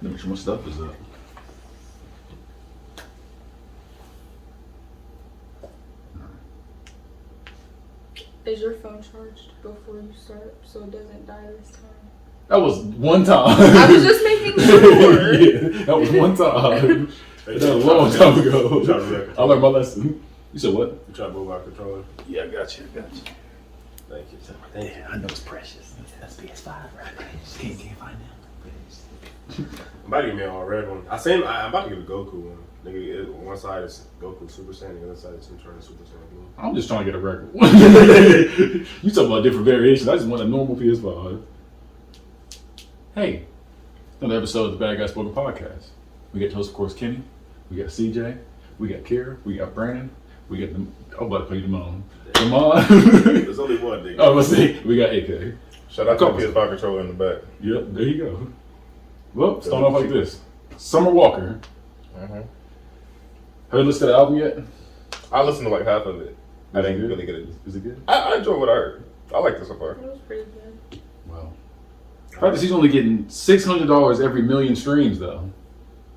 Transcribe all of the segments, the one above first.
Make sure my stuff is up. Is your phone charged before you start so it doesn't die this time? That was one time. I was just making sure. Yeah, that was one time. That was a long time ago. I learned my lesson. You said what? You try to move out controller? Yeah, I got you. Thank you. Yeah, I know it's precious. That's PS5, right? Can't find that. I'm about to get me an red one. I'm about to get a Goku one. Nigga, one side is Goku Super Saiyan, the other side is him turning Super Saiyan Blue. I'm just trying to get a record one. You talking about different variations. I just want a normal PS5. Hey, another episode of the Bad Guys Spoken Podcast. We got host, of course, Kenny. We got CJ. We got Kira. We got Brandon. We got I'm about to play Damon. There's only one nigga. Oh, let's see. We got AK. Shout out to the PS5 controller in the back. Yep, there you go. Well, start off like this. Summer Walker. Mm-hmm. Have you listened to the album yet? I listened to like half of it. I didn't good? really get it. Is it good? I enjoyed what I heard. I liked it so far. It was pretty good. Wow. The fact that she's only getting $600 every million streams, though.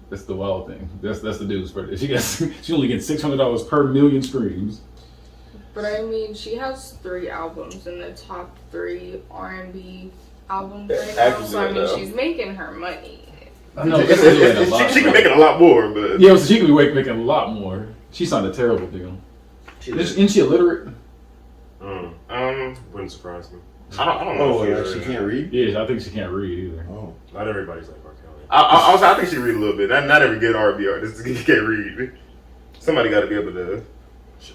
That's the wild thing. That's the news for it. She only gets $600 per million streams. But I mean, she has 3 albums in the top 3 R&B albums right now. So I mean, she's making her money. I know. She can make it a lot more, but yeah, so she could be making a lot more. She signed a terrible deal. Isn't she illiterate? Wouldn't surprise me. I don't know. Oh, she can't read? Yeah, I think she can't read either. Oh. Not everybody's like R. Kelly. I think she read a little bit. Not every good R&B artist can't read. Somebody got to be able to. She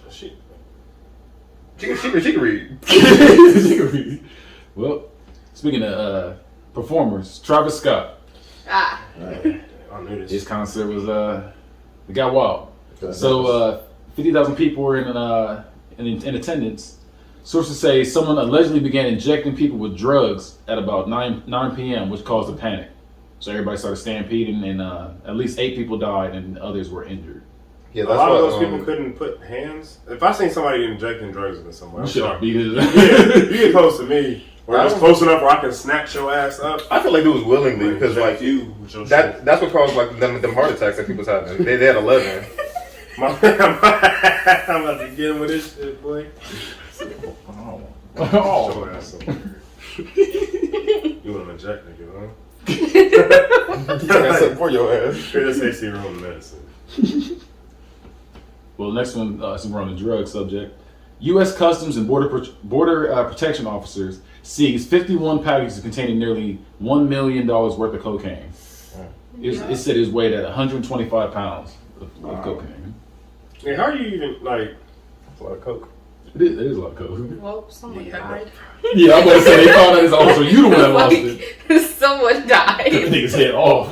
can read. She can read. Well, speaking of performers, Travis Scott. Ah. Right. I knew this. His concert was it got wild. So 50,000 people were in attendance. Sources say someone allegedly began injecting people with drugs at about 9 p.m., which caused a panic. So everybody started stampeding, and at least 8 people died, and others were injured. Yeah, a lot of those people couldn't put hands. If I seen somebody injecting drugs in somewhere, I'm sorry. You you get close to me, or just close enough where I can snatch your ass up. I feel like it was willingly because like you, that's what caused like them heart attacks that people was having. They had 11. I'm about to get in with this shit, boy. Oh. Your ass somewhere. You want to inject nigga, huh? That's something for your ass. Let's say serum medicine. Well, next one, since we're on the drug subject, U.S. Customs and Border Protection officers seized 51 packages containing nearly $1 million worth of cocaine. It said it was weighed at 125 pounds of cocaine. Hey, how are you even like? That's a lot of coke. It is a lot of coke. Well, someone died. Yeah, I'm about to say they found out it's also you the one that lost it. Someone died. That nigga's head off.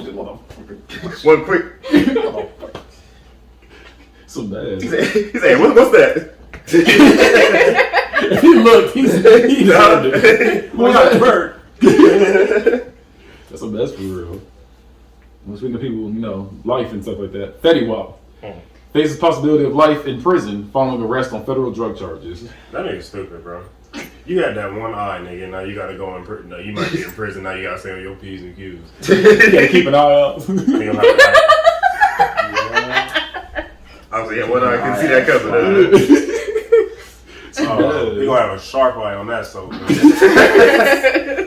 One quick. So bad. He said, what's that? If he looked, he's not hurt. That's the best for real. Well, speaking of people, life and stuff like that. Fetty Wap faces possibility of life in prison following arrest on federal drug charges. That nigga's stupid, bro. You had that one eye, nigga. Now you gotta go in prison. You might be in prison. Now you gotta stay on your P's and Q's. You gotta keep an eye out. I was like, I can see that coming. We gonna have a sharp eye on that soap.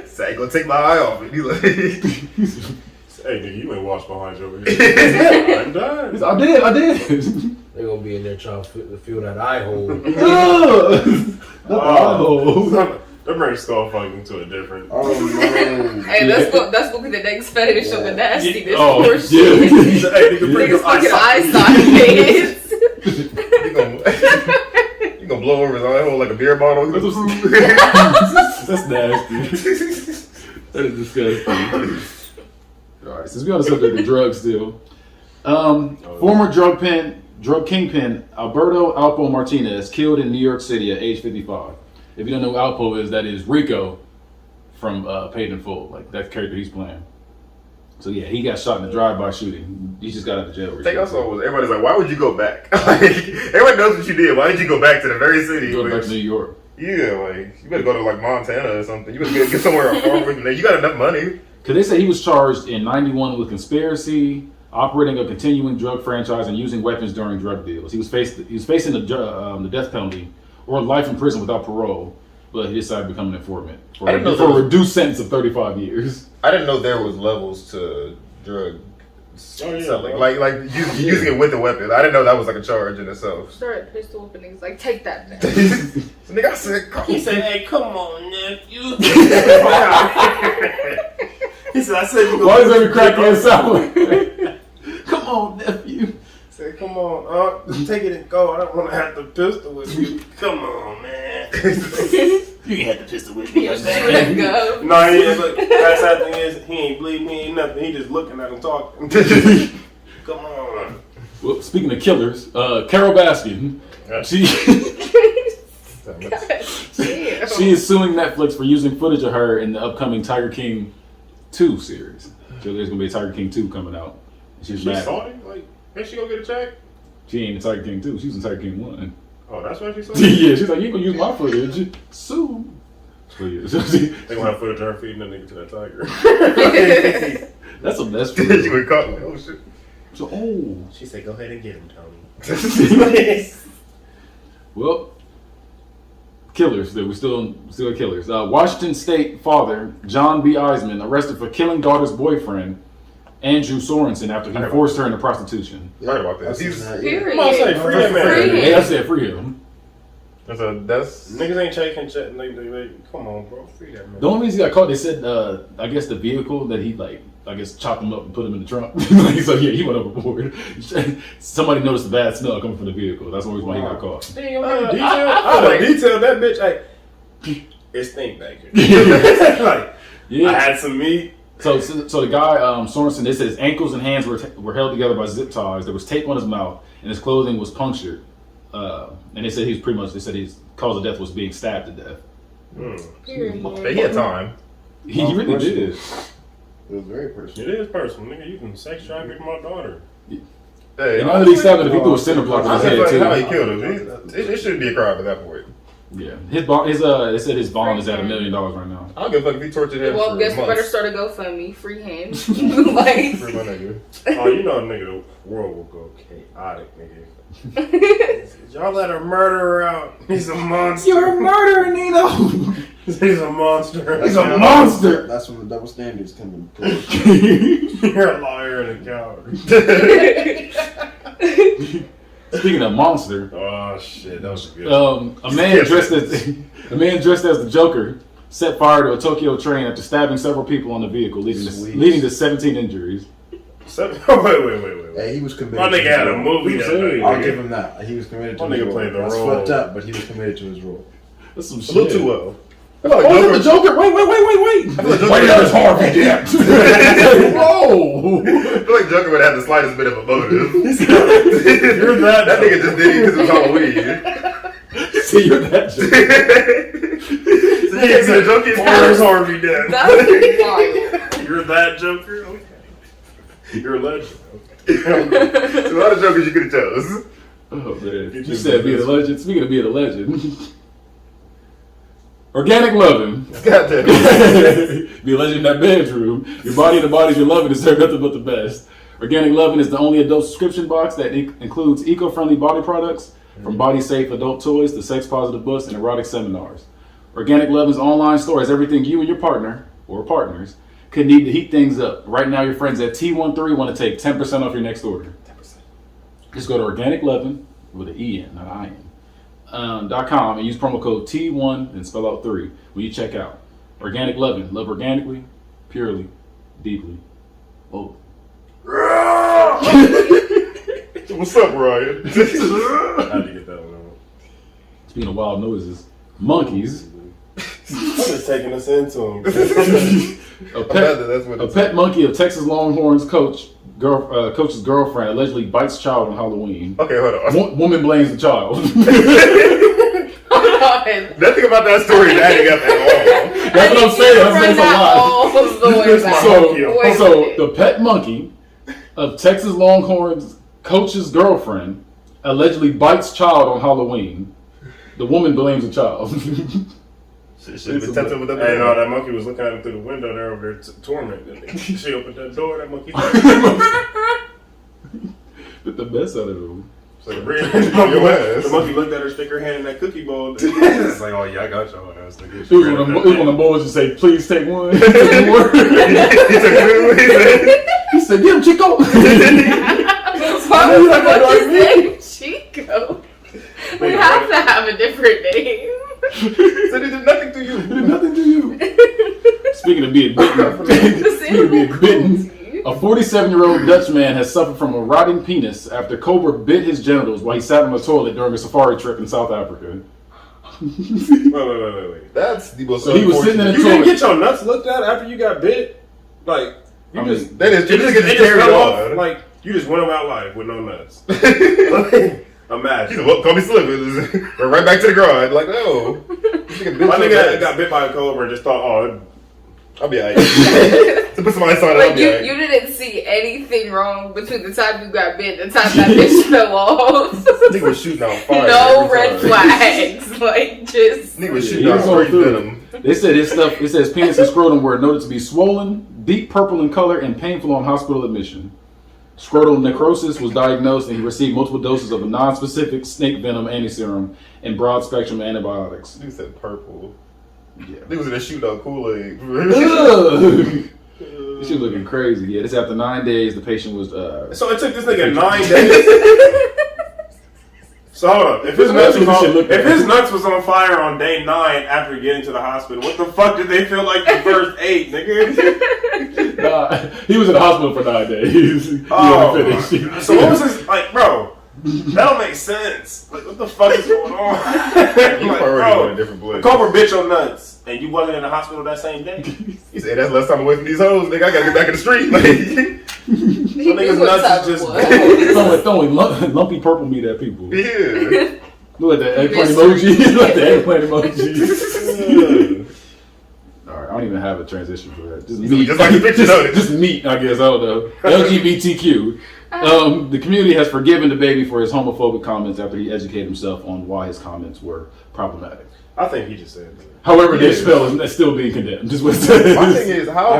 Say, gonna take my eye off it. He's like, hey, nigga, you ain't washed behind you over here. I'm done. I did. They're gonna be in there trying to feel that eye hole. That brings skull fucking to a different. Oh no! Hey, that's gonna be the next fetish of the nastiness. Oh, for sure. Hey, nigga, bring your fucking eye sockets. You gonna blow over his eye hole like a beer bottle? That's nasty. That is disgusting. All right, since we're on the subject of drugs still, former drug kingpin Alberto Alpo Martinez killed in New York City at age 55. If you don't know who Alpo is, that is Rico from Paid in Full, like that character he's playing. So yeah, he got shot in a drive-by shooting. He just got out of jail. The thing I saw was everybody's like, why would you go back? Like, everybody knows what you did. Why did you go back to the very city? Go back to New York. Yeah, like you better go to like Montana or something. You better get somewhere far away from there. You got enough money. Because they say he was charged in 91 with conspiracy, operating a continuing drug franchise, and using weapons during drug deals. He was facing the death penalty or life in prison without parole, but he decided to become an informant for a reduced sentence of 35 years. I didn't know there was levels to drug selling. Bro. Like using it with a weapon. I didn't know that was like a charge in itself. Started pistol whipping niggas like, take that down. So nigga, I said, come He said, "Hey, come on, nephew." He said, "I said you." Why is every crackhead sound like that? Come on, nephew. Said, "Come on, just take it and go. I don't want to have the pistol with you. Come on, man." You can have the pistol with me. Let go. No, he is. Look, that's how the thing is. He ain't bleeding. He ain't nothing. He just looking at him talking. Come on. Well, speaking of killers, Carol Baskin, she is suing Netflix for using footage of her in the upcoming Tiger King 2 series. So there's gonna be a Tiger King 2 coming out. She's She mad. saw it? Like, is she gonna get a check? She ain't in Tiger King 2. She was in Tiger King 1. Oh, that's why she saw it? Yeah, she's like, you gonna use my footage? Sue. So yeah, so They gonna have footage of her feeding that nigga to that tiger. that's she true. would caught me. Oh shit. So She said, "Go ahead and get him, Tony." well, killers. We're still killers. Washington State father John B. Eisman arrested for killing daughter's boyfriend Andrew Sorensen after he forced her into prostitution. Right about that. Period. Come on, say free that man. Free. Hey, I said free him. That's Niggas ain't shaking shit. Come on, bro. Free that man. The only reason he got caught, they said, I guess the vehicle that he chopped him up and put him in the trunk. So yeah, he went overboard. Somebody noticed the bad smell coming from the vehicle. That's the only reason why he got caught. Detail that bitch. Hey, it stink back here. Like, Yeah. I had some meat. So the guy Sorensen, they said his ankles and hands were held together by zip ties. There was tape on his mouth, and his clothing was punctured. And they said his cause of death was being stabbed to death. Period. He had time. He really did. It was very personal. It is personal, nigga. You can sex traffic my daughter. Hey, And not only stabbed him, if he threw a cinder block on I his said head like how he too. killed him. It shouldn't be a crime at that point. Yeah, they said his bond is at $1 million right now. I don't give a fuck if he tortured him Well, for guess we better months. start a GoFundMe. Free hand. Like, Free my nigga. Oh, you know, nigga, the world will go chaotic, nigga. Y'all let her murder her out. He's a monster. You're a murderer, Nino. He's a monster. He's a monster. That's when the double standards come into play. You're a liar and a coward. Speaking of monster, Oh shit, that was good. a man dressed as the Joker set fire to a Tokyo train after stabbing several people on the vehicle, leading to 17 injuries. Wait. Hey, he was committed. My nigga to had his a role. movie that night. I'll give him that. He was committed to My his nigga role. played the That's role. fucked up, but he was committed to his role. That's some A shit. little too well. Oh, the Joker! Wait! Wait, there's Harvey Dent. Whoa! I feel like Joker would have the slightest bit of a motive. You're that. That nigga just did it because it was Halloween. See, you're that Joker. So you said Joker is Where's Harvey Dent? that's wild. You're that Joker? Okay. You're a legend. Okay. There's a lot of Jokers you could have chose. Oh man! You said being a legend. Speaking of being a legend, organic loving. Goddamn. Be a legend in that bedroom. Your body and the bodies you're loving deserve nothing but the best. Organic Loving is the only adult subscription box that includes eco-friendly body products, from body-safe adult toys to sex-positive books and erotic seminars. Organic Loving's online store has everything you and your partner, or partners, could need to heat things up. Right now, your friends at T13 want to take 10% off your next order. 10%. Just go to Organic Loving, with an E-N, not I-N, .com and use promo code T1 and spell out 3 when you check out. Organic Loving. Love organically, purely, deeply. Oh. What's up, Ryan? I had to get that one out. Speaking of wild noises, monkeys. I'm just taking us into him. A pet monkey of Texas Longhorns coach's girlfriend allegedly bites child on Halloween. Okay, hold on. Woman blames the child. Nothing about that story is adding up at all. That's what I'm saying. I'm saying it's a lot. All the way back. So the pet monkey of Texas Longhorns coach's girlfriend allegedly bites child on Halloween. The woman blames the child. Should have been tempted with that. Hey, no, that monkey was looking at him through the window there over there tormenting. She opened that door, that monkey. Bit the best out of him. So the monkey looked at her, stick her hand in that cookie bowl. It's like, oh yeah, I got your ass. It was one of the boys who say, "Please take one." He said, "Get him, Chico." What's his name? Chico. We have to have a different name. So they did nothing to you. They did nothing to you. Speaking of being bitten, a 47-year-old Dutch man has suffered from a rotting penis after cobra bit his genitals while he sat on the toilet during a safari trip in South Africa. Wait. That's the most. So he was sitting in the You toilet. didn't get your nuts looked at after you got bit? Like, you just that is it just get carried fell off. off. Like, you just went about life with no nuts. Imagine. He's like, well, call me slipping. We're right back to the garage. Like, no. My nigga got bit by a cobra and just thought, oh, I'll be alright. To put some ice on it, Like I'll be you alright. didn't see anything wrong between the time you got bit and the time that bitch fell off. Nigga was shooting out fire. No every red time. flags. Like just. Nigga was Yeah, shooting he out was going straight through venom. They said his stuff. It says penis and scrotum were noted to be swollen, deep purple in color, and painful on hospital admission. Scrotal necrosis was diagnosed, and he received multiple doses of a non-specific snake venom antiserum and broad-spectrum antibiotics. Nigga said purple. Yeah. Nigga was in a shootout Kool-Aid. She looking crazy. Yeah, this after 9 days, the patient was. So it took this nigga 9 days. So hold up. If his nuts was on fire on day 9 after getting to the hospital, what the fuck did they feel like the first 8, nigga? Nah, he was in the hospital for 9 days. He Oh, only finished. so what was his like, bro? That don't make sense. Like, what the fuck is going on? You Like, already bro, went a different place. Cobra bit your nuts, and you wasn't in the hospital that same day. He said, that's less time away from these hoes. Nigga, I gotta get back in the street. Like, He knew niggas' what nuts time is it just was. Throwing lumpy purple meat at people. yeah. Look at that eggplant emoji. Look at the eggplant emoji. Alright, I don't even have a transition for that. Just meat. Just like the picture noted. Just meat, I guess. I don't know. LGBTQ. The community has forgiven the baby for his homophobic comments after he educated himself on why his comments were problematic. I think he just said that. However, their spell is still being condemned. Just what it says. My thing is, how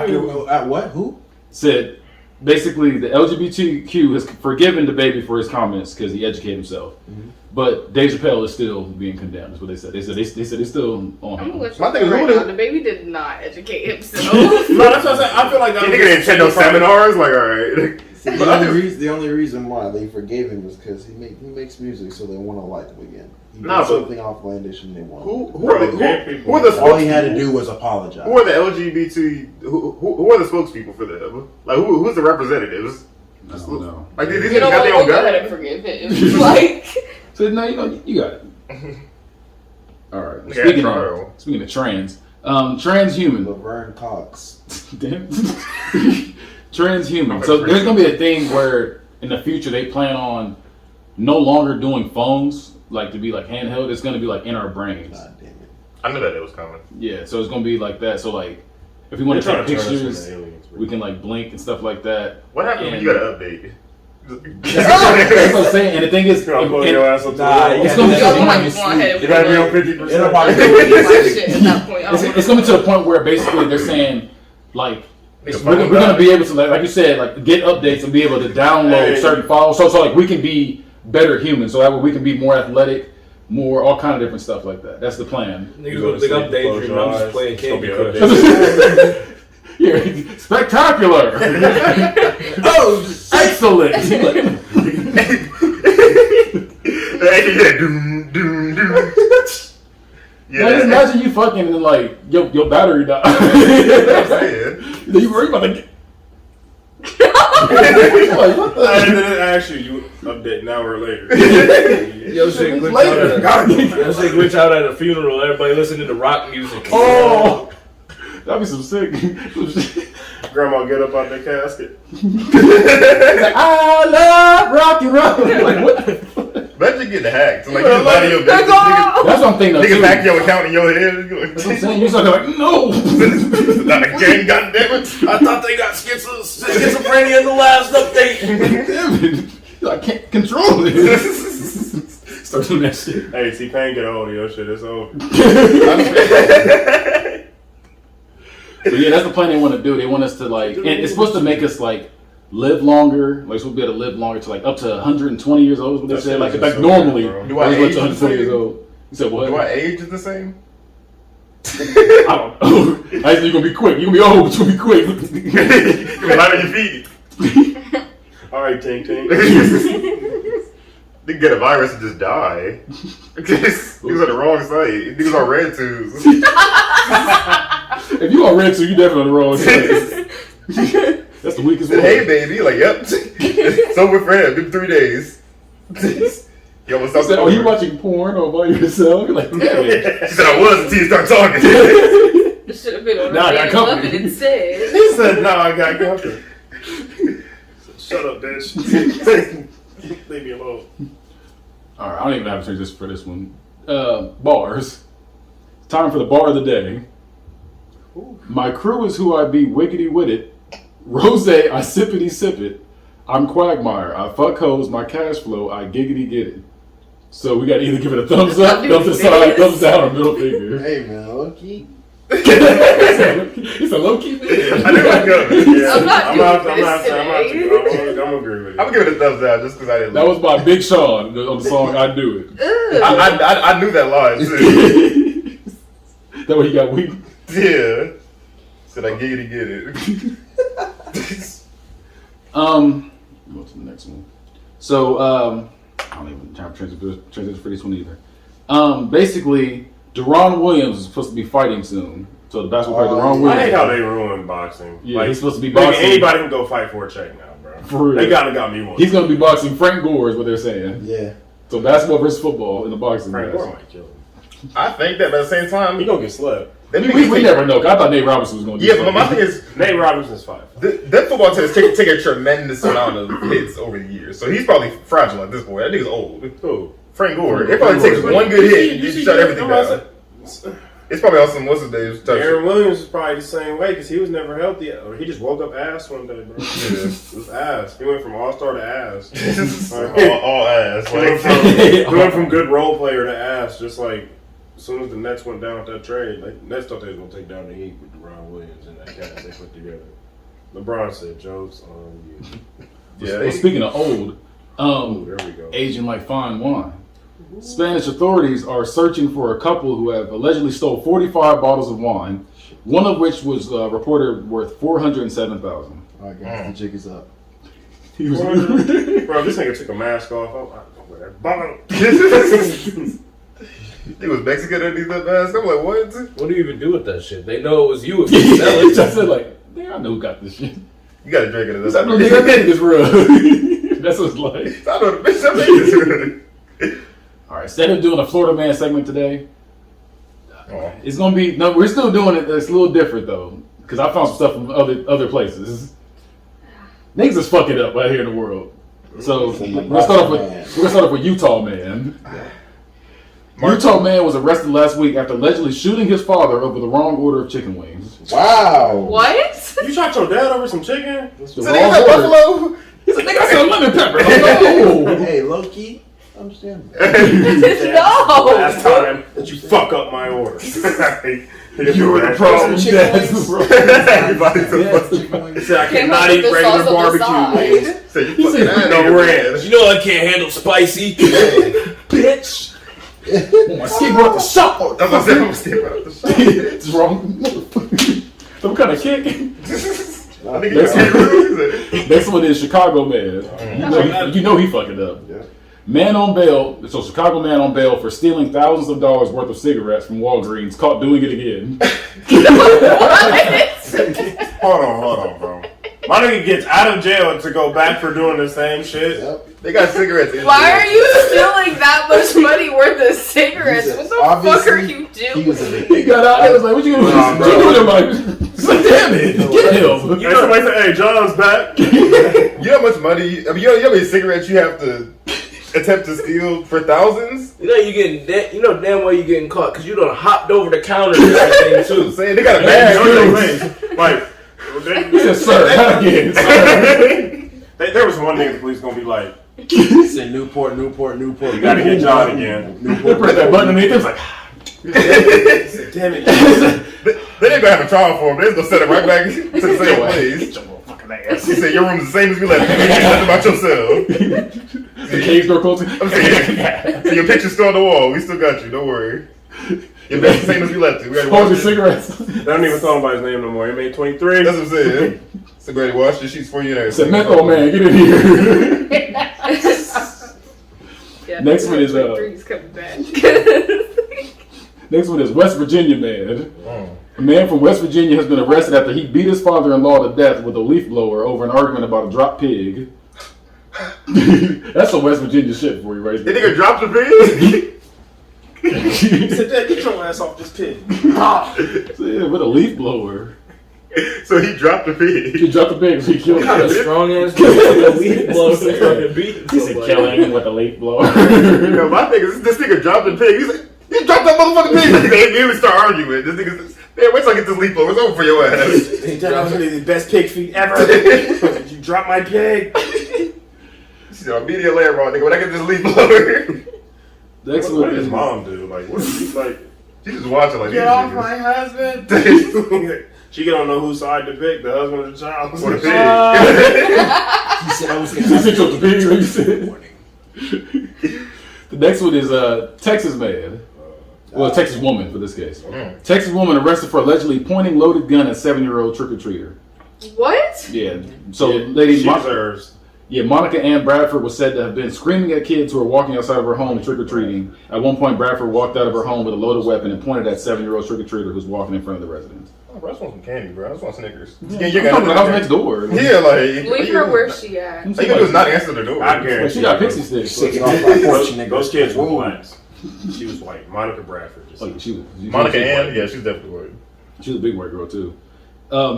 At what? Who? Said basically the LGBTQ has forgiven the baby for his comments because he educated himself. Mm-hmm. But Dave Chappelle is still being condemned. That's what they said. They said it's still on I'm him. gonna let you My thing is, know who right the- now, the baby did not educate himself. No, that's what I'm saying. I feel like that nigga didn't attend no seminars? Like, alright. See, the only reason why they forgave him was because he makes music, so they want to like him again. He Nah, did but- something outlandish and they want. Who Bro, are the All he had to spokespeople? do was apologize. Who are the LGBT? Who are the spokespeople for them? Like, who's the representatives? I don't know. Like, these You niggas know got what? their We'll own go ahead and gun. forgive him. Like, So no, you got it. All right. Yeah, trial. Speaking of trans, transhuman. Laverne Cox. Damn. Transhuman. So there's gonna be a thing where in the future they plan on no longer doing phones like to be like handheld. It's gonna be like in our brains. God damn it. I knew that it was coming. Yeah. So it's gonna be like that. So like if we want to They're take trying to turn us pictures, into aliens, bro. we can like blink and stuff like that. What happened when And- you got an update? That's what I'm saying. And the thing is, You're gonna pull and- your ass up to the Nah, wall. you It's gotta gonna do be that. so you might might go ahead You gotta be on 50%. It'll probably my shit at that point. I don't it's coming to the point where basically they're saying like we're gonna be able to like you said like get updates and be able to download Hey. certain files so like we can be better humans so that way we can be more athletic, more all kind of different stuff like that. That's the plan. Niggas gonna think I'm daydreaming. I'm just playing Candy Crush. Yeah, spectacular. Oh, excellent. Yeah, doom, doom, doom. Now, just imagine you fucking and then like your battery died. You worry about the. Like, what the? I didn't ask you. You update an hour later. Yo, shit glitch Later. glitch out at a funeral. Everybody listening to rock music. Oh, that'd be some sick. Grandma get up out the casket. I love rock and roll. Like what? The fuck? Imagine getting hacked. Like, you just lie to your business. That's what I'm thinking of Niggas too. hack your account in your head. That's what I'm saying. You're like no. Not again, goddammit. I thought they got schizophrenia in the last update. Damn it. I can't control it. Start doing that shit. Hey, T-Pain get a hold of your shit. It's over. But yeah, that's the plan they want to do. They want us to like, and it's supposed to make us like live longer. Like, we'll be able to live longer to like up to 120 years old. Is what they said. Like normally, do I age to 120 years the old. You said what? Do I age the same? I don't know. I think you're gonna be quick. You're gonna be old, but you're gonna be quick. You're light on your feet. All right, Tink Tink. They get a virus and just die. He was on the wrong site. He was on red tubes. If you on red, so you definitely on the wrong side. That's the weakest one. Hey, baby. Like, yep. It's over for him. Been 3 days. He almost stopped. Said, "Are you watching porn or by yourself?" You're like, damn it. She said, I was until you start talking. It should have been on Nah, I got a company. it instead. He said, "No, I got company." Shut up, bitch. Leave me alone. All right, I don't even have to change this for this one. Bars. Time for the bar of the day. My crew is who I be wickety with it. Rose, I sippity sip it. I'm Quagmire. I fuck hoes. My cash flow. I giggity get it. So we gotta either give it a thumbs up, thumbs aside, thumbs down, or middle finger. Hey man, Lowkey. It's a low key thing. I knew it was good. Yeah. I'm not doing I'm this gonna agree with you. I'm gonna give it a thumbs down just because I didn't. That was by Big Sean on the song "I Do It." today. I knew that line too. That way he got weak. Yeah. Said I giggity get it. Go to the next one. So, I don't even have transition for this one either. Basically, Deron Williams is supposed to be fighting soon. So the basketball player Deron Williams. I hate how they ruin boxing. Yeah, he's supposed to be nigga, boxing. anybody can go fight for a check now, bro. For real. They got me one. He's going to be boxing Frank Gore, is what they're saying. Yeah. So basketball versus football in the boxing Frank match. Gore might kill him. I think that, but at the same time, He gonna get slept. them We niggas never know. 'Cause I thought Nate Robinson was going to do Yeah, but something. my thing is, Nate Robinson's 5. that football team take a tremendous amount of hits over the years. So he's probably fragile at this point. That nigga's old. Who? Frank Gore. It probably takes one good hit and you shut everything down. down. It's probably awesome. What's his name? Aaron Williams is probably the same way because he was never healthy. Or he just woke up ass one day, bro. It was ass. He went from all-star to ass. all ass. He went from good role player to ass. Just like as soon as the Nets went down with that trade, like Nets thought they was gonna take down the Heat with Deron Williams and that cast they put together. LeBron said, "Jokes on you." Well, speaking of old, There we go. aging like fine wine. Spanish authorities are searching for a couple who have allegedly stole 45 bottles of wine, one of which was reported worth $407,000. I guess the jig is up. He was Bro, this nigga took a mask off. I'm wear that bottle. He was Mexican underneath that mask. I'm like, what? What do you even do with that shit? They know it was you if you sell I it. said like, "Damn, I know who got this shit." You gotta drink it. I know this real. That's what it's like. I know the bitch that made this. All right, instead of doing a Florida Man segment today, Oh. it's gonna be no. We're still doing it. It's a little different though, because I found some stuff from other places. Niggas is fucking up out here in the world. So we're gonna start off with Utah Man. Utah Man was arrested last week after allegedly shooting his father over the wrong order of chicken wings. Wow. What? You shot your dad over some chicken? The So wrong niggas at order. Buffalo? He's like, "Nigga, I said lemon pepper." I'm like, "Oh." Hey, Lowkey. Understand. No. Last time that you fuck up my order. You were the problem. Chicken That's wings. the problem. Everybody's a fucking Chicken wings. He said I Can't cannot put eat the regular sauce on the barbecue side. wings. So you fucking said, out "No of here, ranch." man. You know I can't handle spicy. Bitch. My skin brought the shot. I'm gonna say about the shot. It's wrong. Some kind of kick. I think you got Next one is Chicago Man. You know he fucking up. Yeah. Man on bail. So Chicago man on bail for stealing thousands of dollars worth of cigarettes from Walgreens. Caught doing it again. Hold on, bro. My nigga gets out of jail to go back for doing the same shit. Yep. They got cigarettes in Why there. are you stealing that much money worth of cigarettes? He said, What the fuck are obviously, you He doing? was a He got out there. Was like, "What you doing? Nah, What you doing?" I'm like, "Damn it, get him." Hey, somebody said, "Hey, John's back." You know how much money? You know how many cigarettes you have to attempt to steal for thousands? You know you getting you know damn well you getting caught because you done hopped over the counter and everything I'm too. saying they got a Hey, bag. you know what I'm saying? Like, He said, "Sir, not again." Sir. there was one nigga the police gonna be like, He said Newport. You gotta get John again. They press that button underneath. It was like, Damn it. They ain't gonna have a trial for him. They just gonna set it right back to the same place. fucking ass. He said your room's the same as we left. You ain't nothing about yourself. The cage door closing. I'm saying, so your picture's still on the wall. We still got you. Don't worry. Your bed's the same as we left it. We gotta Hold wash your it. cigarettes. They don't even call nobody's name no more. He made 23. That's what I'm saying. So go ahead and wash the sheets for you and Said everything. Method Man, get in here. Yeah, Next one is, three's coming back. Next one is West Virginia man. Oh. A man from West Virginia has been arrested after he beat his father-in-law to death with a leaf blower over an argument about a dropped pig. That's some West Virginia shit for you right That there. nigga dropped the pig? He said, Dad, get your ass off this pig. Yeah, with a leaf blower. So he dropped the pig. He dropped the pig, so he killed Kind of him. strong ass. Weed blows fucking beat. He said killing him with a leaf blower. You know, my thing is this nigga dropped the pig. He's like, he dropped that motherfucking pig. They immediately start arguing. This nigga says, man, wait till I get this leaf blower. It's over for your ass. He said, I was gonna be the best pig feet ever. You dropped my pig. She said, media layer wrong, nigga. When I get this leaf blower. Next What one did his is mom do? Like, what is he like? She just watching like Get these off niggas. my husband. She don't know whose side to pick, the husband or the child. Or the pig. He said I was he said killed the pig. He said. The next one is Texas man. Well, Texas woman for this case. Texas woman arrested for allegedly pointing loaded gun at 7-year-old trick-or-treater. What? Yeah. So, lady, She deserves. Monica Ann Bradford was said to have been screaming at kids who were walking outside of her home trick-or-treating. At one point, Bradford walked out of her home with a loaded weapon and pointed at 7-year-old trick-or-treater who's walking in front of the residence. Oh, bro, I just want some candy, bro. I just want Snickers. Yeah, you got the house next door. Yeah, like. Leave her where she at. All you gotta do is not answer the door. I guarantee. She got pixie sticks. Shaking off my porch, nigga. Those kids were blacks. She was white. Monica Bradford. Oh, yeah, she was Monica white. Ann? Yeah, she's definitely white. She's a big white girl too.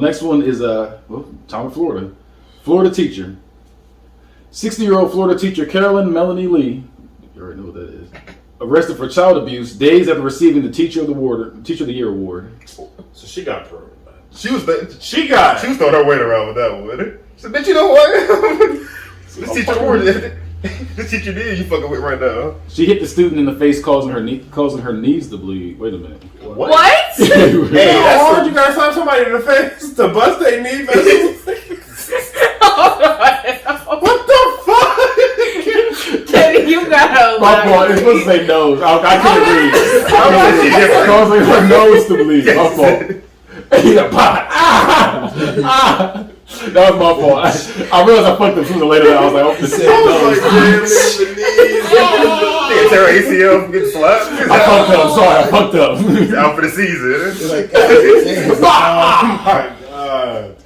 Next one is town of Florida. Florida teacher. 60-year-old Florida teacher Carolyn Melanie Lee, you already know what that is, arrested for child abuse days after receiving the Teacher of the Year award. So she got proven. She was She got She was throwing her weight around with that one. She said, bitch, you know what? This teacher award. This teacher did you fucking with right now. She hit the student in the face, causing her knees to bleed. Wait a minute. What? Hey, that's hard. You gotta slap somebody in the face to bust their knee. What the fuck? Teddy, you gotta My laugh. fault. It's supposed to say nose. I couldn't read. Causing her nose to bleed. My fault. He's like, that was my fault. I realized I fucked up sooner or later. I was like, oh, this is I was like, damn, the knees. Nigga tear her ACL from getting slapped. I fucked up. I'm sorry. I fucked up. He's out for the season. Like, Oh my god.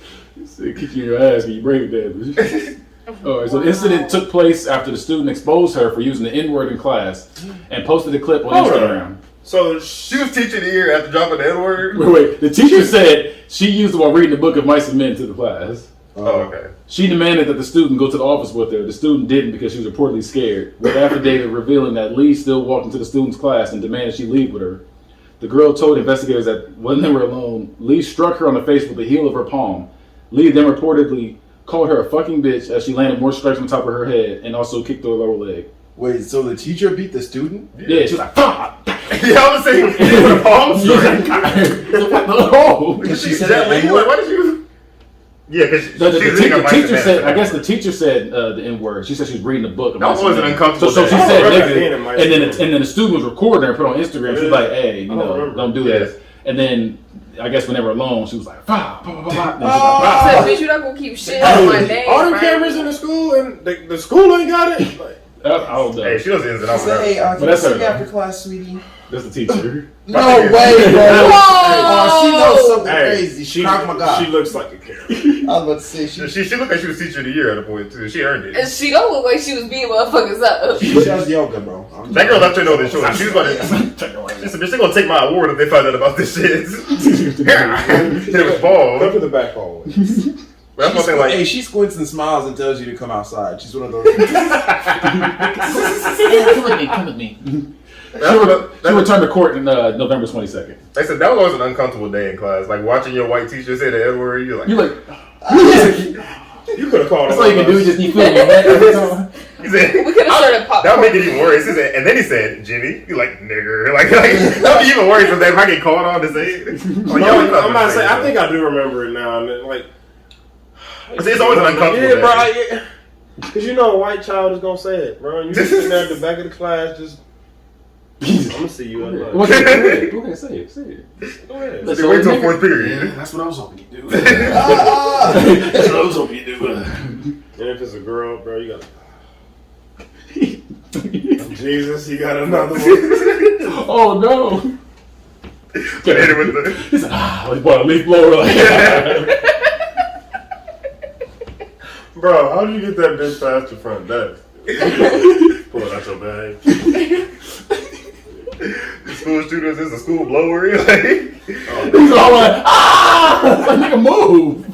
Kick you in your ass when you break it down. Alright, so the incident took place after the student exposed her for using the N-word in class and posted a clip on Instagram. So She was teaching the year after dropping the N-word. Wait. The teacher said she used it while reading the book of Mice and Men to the class. Oh, okay. She demanded that the student go to the office with her. The student didn't because she was reportedly scared, with affidavit revealing that Lee still walked into the student's class and demanded she leave with her. The girl told investigators that when they were alone, Lee struck her on the face with the heel of her palm. Lee then reportedly called her a fucking bitch as she landed more strikes on top of her head and also kicked her lower leg. wait, so the teacher beat the student? Yeah, she was like, fuck! Yeah, I was saying, with a palm She was strike. like, what the hell? Because she She's said that the lady. N-word? Why did you? Yeah, because The teacher said, I guess the teacher said the N-word. She said she was reading a book. That was always an uncomfortable So she day. said remember nigga, being in my and then school. the student was recording her and put on Instagram. She was like, hey, you know, remember. don't do Yes. that. And then I guess when they were alone, she was like, bah, bah, bah, bah. And she was like, Said, bah. bitch, you not gonna keep shit on my name. all them right? cameras in the school and the school ain't got it. Like, I don't know. Hey, she was ins and outs. Say, hey, But can that's you her, sing though. after class, sweetie? That's the teacher. No way, bro. Whoa! Oh, she knows something hey, crazy. she Oh my God. she looks like a character. I was about to say, She looked like she was teacher of the year at a point too. She earned And it. she don't look like she was beating motherfuckers up. she does yoga, bro. That girl left her know that she was about to. She said, "Bitch, they gonna take my award if they find out about this shit." It was ball. Come to the back hallway. But that's one thing. Like, Hey, she squints and smiles and tells you to come outside. She's one of those. Come with me. She returned to court in November 22nd. I said that was always an uncomfortable day in class. Like watching your white teacher say the N word, you're like, You're like, You could have called that's her. all you can do. Just you feel your neck every time. He said, We could have started popcorn. that would make it even worse. He said, and then he said, Jimmy, you like nigger. Like that would be even worse if I get caught on to say it. Like, No, I'm about to say, I think I do remember it now. And then, like, it's always an uncomfortable. Yeah, bro. Yeah. Because you know a white child is going to say it, bro. You just sitting there at the back of the class just... I'm going to see you at lunch. Go ahead, say it. Go ahead. Let's wait till fourth period. That's what I was hoping you do. That's what I was hoping you do. And if it's a girl, bro, you got Jesus, you got another one. Oh no. Hit it with the... He said, let's put a leaf blower. Bro, how did you get that bitch past the front desk? Pull it out your bag. School shooters is a school blower. Like, He's all like, like, nigga, move.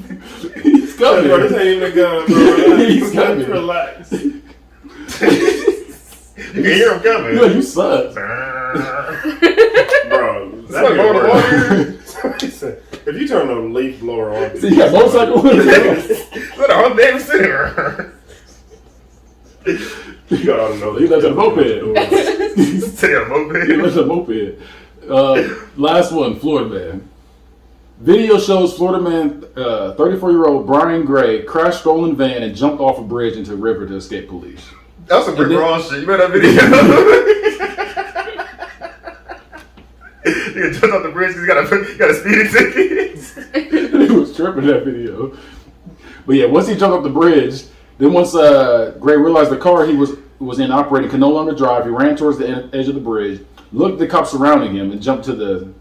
He's coming. Bro, this ain't even a gun, bro. He's coming. Relax. you can hear him coming. Yo, you suck. Bro, That's like blowing the water. If you turn the leaf blower on, See, you got motorcycle with it. What a whole damn sinner. you gotta know. He left a moped. Say a moped. He left a moped. Last one, Florida man. Video shows Florida man, 34-year-old Brian Gray, crashed stolen van and jumped off a bridge into a river to escape police. That's some pretty raw shit. You remember that video? He jumped off the bridge because he got a speeding ticket. He was tripping that video. But yeah, once he jumped off the bridge, then once Gray realized the car he was in operating could no longer drive, he ran towards the edge of the bridge, looked at the cops surrounding him, and jumped to the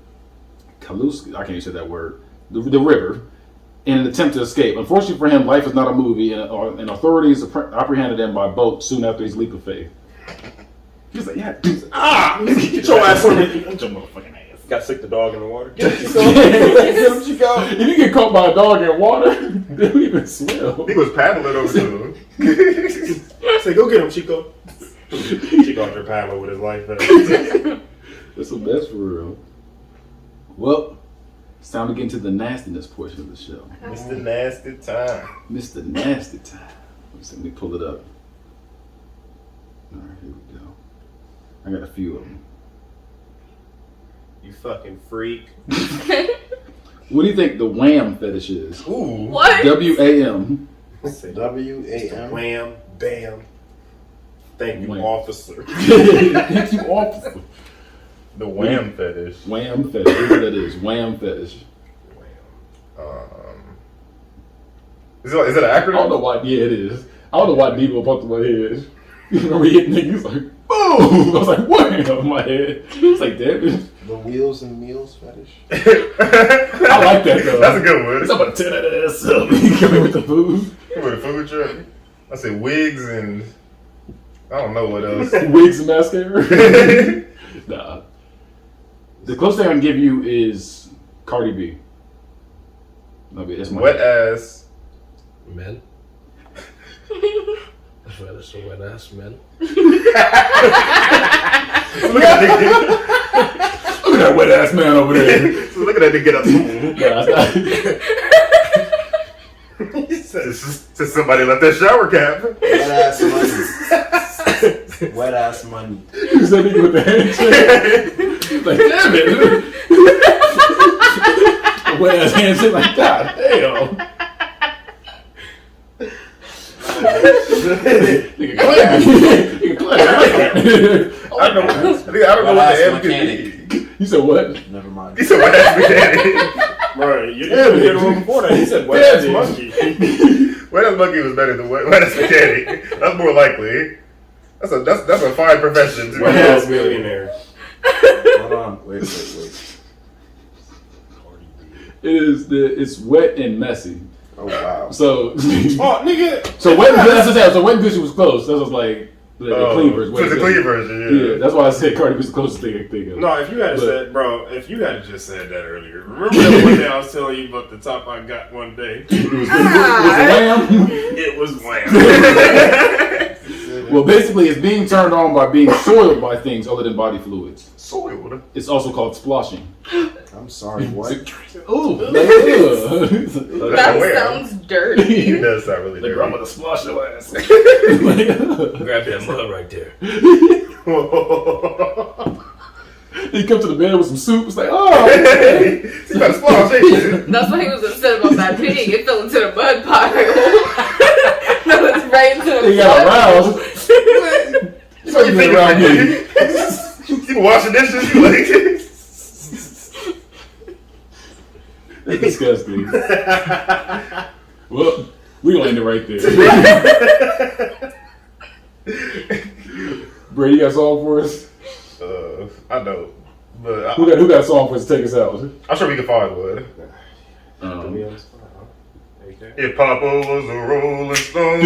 Kaluska, I can't say that word, the river, in an attempt to escape. Unfortunately for him, life is not a movie, and authorities apprehended him by boat soon after his leap of faith. He was like, yeah, get your ass on Get your motherfucking ass. Got sick the dog in the water. If you get caught by a dog in water, they don't even swim. He was paddling over to him. Say, go get him, Chico. Chico out there paddling with his life vest. That's the best for real. Well, it's time to get into the nastiness portion of the show. It's the nasty time. Mr. Nasty Time. Let me pull it up. All right, here we go. I got a few of them. You fucking freak. What do you think the wham fetish is? Ooh. What? W-A-M. W-A-M. Wham, bam. Thank you, Wham. officer. Thank you, officer. The wham fetish. Wham fetish. Here's what that is. Wham fetish. Is it an acronym? I don't know why. Yeah, it is. I don't know why Debo popped in my head. You remember he hit niggas like, boom! I was like, wham! In my head. It's like, damn it. The wheels and meals fetish. I like that though. That's a good one. Somebody tear that ass up. Come in with the food. Come with a food truck. I said wigs and I don't know what else. Wigs and mascara. Nah. The closest thing I can give you is Cardi B. That's my Wet ass. Men. That's a wet ass men. Look at that wet ass man over there. So look at that nigga get up. To somebody left that shower cap. Wet ass money. Wet ass money. You said nigga with the handshake. Like, damn it. Wet ass handshake like, god damn. Nigga clapping. Nigga clapping. I don't know what the mechanic. You said what? Never mind. He said wet ass mechanic. Right, you didn't hear the one before that. He said wet ass monkey. Wet ass monkey was better than wet ass mechanic. That's more likely. That's a fine profession. Wet ass millionaire. Hold on. Wait. It's wet and messy. Oh, wow. So, Oh, nigga. so wet and Gucci was close. That was like the cleavers. So the cleavers, Yeah, that's why I said Cardi was the closest thing I could think of. No, if you had said, bro, if you had just said that earlier. Remember that one day I was telling you about the top I got one day? It was wham. It was wham. Well, basically, it's being turned on by being soiled by things other than body fluids. soiled. What? It's also called sploshing. I'm sorry, what? Ooh, like, That Where? sounds dirty. It does sound really like dirty. I'm gonna splosh your ass. Like, Grab that mud right there. he come to the bed with some soup. It's like, oh, It's about to splosh, ain't it? That's why he was upset about that pig. It fell into the mud pile. No, it's right into the he got mud. aroused. So you think around around me? You been washing dishes? You like? That's disgusting. Well, we gonna end it right there. Bray, you got a song for us? I don't. But Who got a song for us to take us out? I'm sure we can find one. If Papa was a Rolling Stone,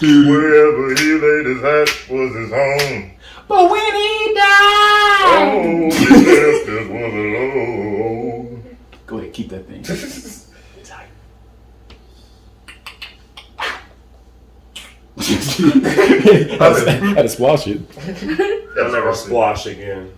wherever he laid his hat was his home. But when he died, Oh, he left us was alone. go ahead, keep that thing. Tight. Had to splash it. I'll never splosh again.